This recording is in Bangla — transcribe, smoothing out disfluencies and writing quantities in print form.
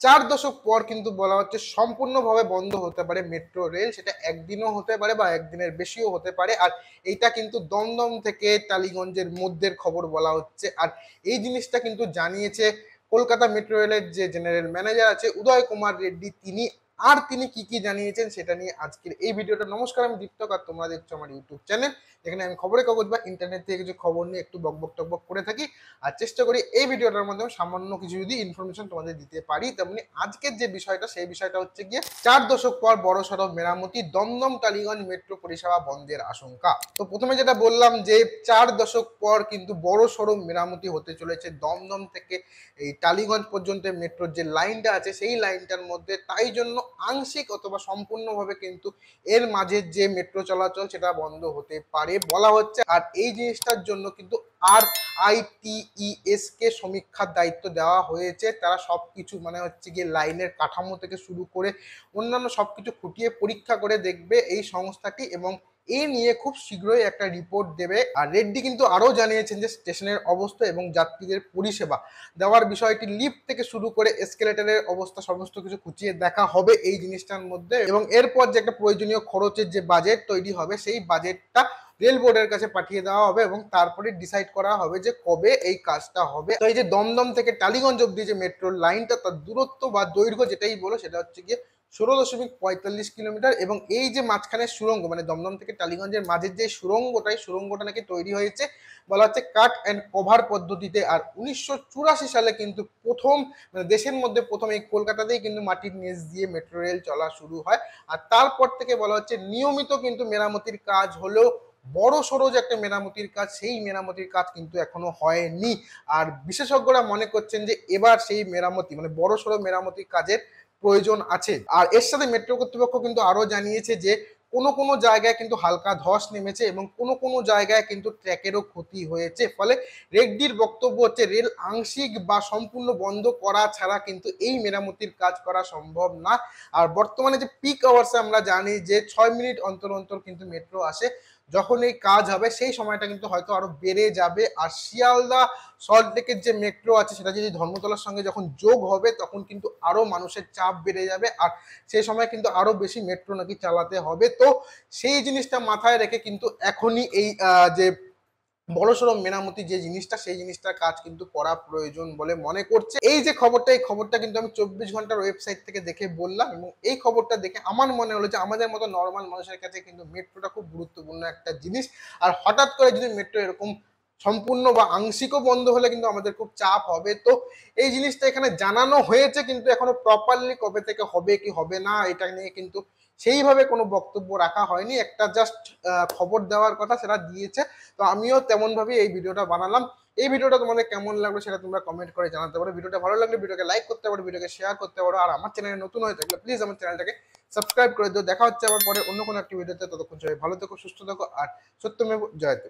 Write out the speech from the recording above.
4 দশক পর কিন্তু বলা হচ্ছে সম্পূর্ণভাবে বন্ধ হতে পারে মেট্রো রেল। সেটা একদিনও হতে পারে বা একদিনের বেশিও হতে পারে। আর এইটা কিন্তু দমদম থেকে টালিগঞ্জের মধ্যের খবর বলা হচ্ছে। আর এই জিনিসটা কিন্তু জানিয়েছে কলকাতা মেট্রো রেলের যে জেনারেল ম্যানেজার আছে উদয় কুমার রেড্ডি, তিনি। আর তিনি কি কি জানিয়েছেন সেটা নিয়ে আজকের এই ভিডিওটা। নমস্কার, আমি দীপ্তক আর তোমরা দেখছো আমার ইউটিউব চ্যানেল, যেখানে আমি খবরের কাগজ বা ইন্টারনেট থেকে কিছু খবর নিয়ে একটু বকবক টকবক করে থাকি। আর চেষ্টা করি এই ভিডিওটার মাধ্যমে সামান্য কিছু যদি ইনফরমেশন তোমাদের দিতে পারি। তেমনি আজকের যে বিষয়টা, সেই বিষয়টা হচ্ছে গিয়ে 4 দশক পর বড় সড়ো মেরামতি, দমদম টালিগঞ্জ মেট্রো পরিষেবা বন্ধের আশঙ্কা। তো প্রথমে যেটা বললাম যে 4 দশক পর কিন্তু বড় সড়ো মেরামতি হতে চলেছে দমদম থেকে এই টালিগঞ্জ পর্যন্ত মেট্রোর যে লাইনটা আছে সেই লাইনটার মধ্যে। তাই জন্য আংশিক অথবা সম্পূর্ণভাবে কিন্তু এর মাঝে যে মেট্রো চলাচল সেটা বন্ধ হতে পারে বলা হচ্ছে। আর এই জিনিসটার জন্য কিন্তু RITES কে সমীক্ষার দায়িত্ব দেওয়া হয়েছে। তারা সবকিছু মানে হচ্ছে গিয়ে লাইনের কাঠামো থেকে শুরু করে অন্যান্য সবকিছু খুঁটিয়ে পরীক্ষা করে দেখবে এই সংস্থাটি, এবং এই নিয়ে খুব শীঘ্রই একটা রিপোর্ট দেবে। আর রেড্ডি কিন্তু আরো জানিয়েছেন যে স্টেশনের অবস্থা এবং যাত্রীদের পরিষেবা দেওয়ার বিষয়টি, লিফট থেকে শুরু করে এসকেলেটরের অবস্থা সমস্ত কিছু খুঁচিয়ে দেখা হবে এই জিনিসটার মধ্যে। এবং এরপর যে একটা প্রয়োজনীয় খরচের যে বাজেট তৈরি হবে সেই বাজেটটা রেল বোর্ডের কাছে পাঠিয়ে দেওয়া হবে এবং তারপরে ডিসাইড করা হবে যে কবে এই কাজটা হবে। তো এই যে দমদম থেকে টালিগঞ্জ অব্দি যে মেট্রোর লাইনটা, তার দূরত্ব বা দৈর্ঘ্য যেটাই বলো সেটা হচ্ছে গিয়ে 16.45 কিলোমিটার। এবং এই যে মাঝখানে সুড়ঙ্গ মানে দমদম থেকে টালিগঞ্জের মাঝের যে সুড়ঙ্গটা নাকি তৈরি হয়েছে বলা হচ্ছে কাট অ্যান্ড কভার পদ্ধতিতে। আর 1984 সালে কিন্তু প্রথম মানে দেশের মধ্যে প্রথম এই কলকাতাতেই কিন্তু মাটির নিচ দিয়ে মেট্রো রেল চলা শুরু হয়। আর তারপর থেকে বলা হচ্ছে নিয়মিত কিন্তু মেরামতির কাজ হলেও বড় সড়ো যে একটা মেরামতির কাজ, সেই মেরামতির কাজ কিন্তু এখনো হয়নি। আর বিশেষজ্ঞরা মনে করছেন যে এবার সেই মেরামতি মানে বড় সড়ো মেরামতির কাজের প্রয়োজন আছে। আর এর সাথে মেট্রো কর্তৃপক্ষ কিন্তু আরো জানিয়েছে যে কোনো কোনো জায়গায় কিন্তু হালকা ধস নেমেছে এবং কোনো কোনো জায়গায় কিন্তু ট্র্যাকেরও ক্ষতি হয়েছে। ফলে রেড্ডির বক্তব্য হচ্ছে রেল আংশিক বা সম্পূর্ণ বন্ধ করা ছাড়া কিন্তু এই মেরামতির কাজ করা সম্ভব না। আর বর্তমানে যে পিক আওয়ার্সে আমরা জানি যে 6 মিনিট অন্তর অন্তর কিন্তু মেট্রো আসে, যখন এই কাজ হবে সেই সময়টা কিন্তু হয়তো আরো বেড়ে যাবে। আর শিয়ালদা সল্টলেকের যে মেট্রো আছে সেটা যদি ধর্মতলার সঙ্গে যখন যোগ হবে তখন কিন্তু আরো মানুষের চাপ বেড়ে যাবে। আর সেই সময় কিন্তু আরো বেশি মেট্রো নাকি চালাতে হবে। তো সেই জিনিসটা মাথায় রেখে কিন্তু এখনই এই যে বড়সড় মেরামতি যে জিনিসটা, সেই জিনিসটার কাজ কিন্তু করা প্রয়োজন বলে মনে করছে। এই যে খবরটা, এই খবরটা কিন্তু আমি 24 ঘন্টার ওয়েবসাইট থেকে দেখে বললাম, এবং এই খবরটা দেখে আমার মনে হলো যে আমাদের মতো নর্মাল মানুষের কাছে কিন্তু মেট্রোটা খুব গুরুত্বপূর্ণ একটা জিনিস। আর হঠাৎ করে যদি মেট্রো এরকম সম্পূর্ণ বা আংশিকও বন্ধ হলে কিন্তু আমাদের খুব চাপ হবে। তো এই জিনিসটা এখানে জানানো হয়েছে, কিন্তু এখনো প্রপারলি কবে থেকে হবে কি হবে না এটা নিয়ে কিন্তু সেইভাবে কোনো বক্তব্য রাখা হয়নি। একটা জাস্ট খবর দেওয়ার কথা সেটা দিয়েছে। তো আমিও তেমন ভাবে এই ভিডিওটা বানালাম। এই ভিডিওটা তোমাদের কেমন লাগলো সেটা তোমরা কমেন্ট করে জানাতে পারো। ভিডিওটা ভালো লাগলে ভিডিওকে লাইক করতে পারো, ভিডিওকে শেয়ার করতে পারো। আর আমার চ্যানেলে নতুন হয়ে থাকলে প্লিজ আমার চ্যানেলটাকে সাবস্ক্রাইব করে দিও। দেখা হচ্ছে আবার পরে অন্য কোনো একটি ভিডিওতে। ততক্ষণ সবাই ভালো থেকো, সুস্থ থেকো, আর সত্যমেব জয়তে।